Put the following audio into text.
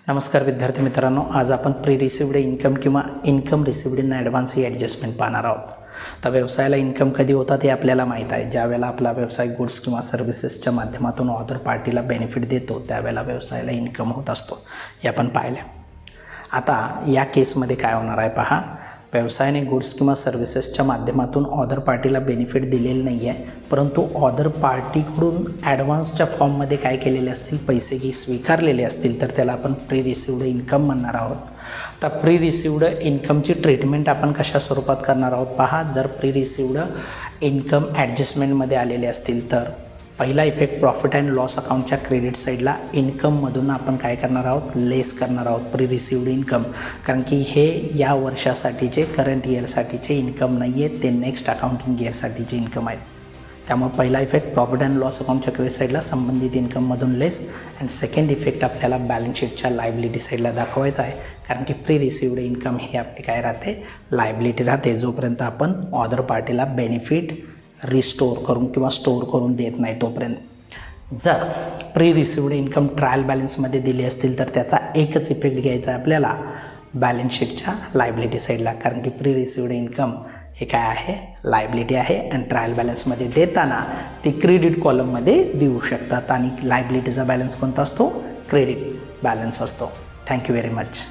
नमस्कार विद्यार्थी मित्रांनो, आज आपण प्री रिसिव्ड इन्कम किंवा income received in advance he adjustment पाहणार आहोत। तर व्यवसायाला इन्कम कधी होतात हे आपल्याला माहीत आहे। ज्यावेळेला आपला व्यवसाय गुड्स किंवा सर्व्हिसेसच्या माध्यमातून अदर पार्टीला बेनिफिट देतो त्यावेळेला व्यवसायाला इन्कम होत असतो, हे आपण पाहिले। आता या केसमध्ये काय होणार आहे पहा, व्यवसायाने गुड्स किंवा सर्व्हिसेसच्या माध्यमातून अदर पार्टीला बेनिफिट दिलेलं नाही आहे, परंतु अदर पार्टीकडून ॲडव्हान्सच्या फॉर्ममध्ये काय केलेले असतील, पैसे की स्वीकारलेले असतील, तर त्याला आपण प्री रिसिव्ड इन्कम म्हणणार आहोत। तर प्री रिसिव्ड इन्कमची ट्रीटमेंट आपण कशा स्वरूपात करणार आहोत पहा। जर प्री रिसिव्ड इन्कम ॲडजस्टमेंटमध्ये आलेले असतील तर पहिला इफेक्ट प्रॉफिट अँड लॉस अकाउंटच्या क्रेडिट साईडला इन्कममधून आपण काय करणार आहोत, लेस करणार आहोत प्री रिसिव्ड इन्कम, कारण की हे या वर्षासाठीचे करंट इयरसाठीचे इन्कम नाही आहेत, ते नेक्स्ट अकाउंटिंग इयरसाठीचे इन्कम आहेत। त्यामुळे पहिला इफेक्ट प्रॉफिट अँड लॉस अकाउंटच्या क्रेडिट साईडला संबंधित इन्कममधून लेस, अँड सेकंड इफेक्ट आपल्याला बॅलन्स शीटच्या लायबिलिटी साईडला दाखवायचा आहे, कारण की प्री रिसिव्ड इन्कम ही आपली काय राहते, लायबिलिटी राहते, जोपर्यंत आपण अदर पार्टीला बेनिफिट रिस्टोर करून किंवा स्टोर करून देत नाही तोपर्यंत। जर प्री रिसिव्ड इन्कम ट्रायल बॅलन्समध्ये दिली असतील तर त्याचा एकच इफेक्ट घ्यायचा आहे आपल्याला बॅलन्स शीटच्या लायबिलिटी साईडला, कारण की प्री रिसिव्ड इन्कम हे काय आहे, लायबिलिटी आहे, आणि ट्रायल बॅलन्समध्ये देताना ती क्रेडिट कॉलममध्ये देऊ शकतात, आणि लायबिलिटीचा बॅलन्स कोणता असतो, क्रेडिट बॅलन्स असतो। Thank you very much.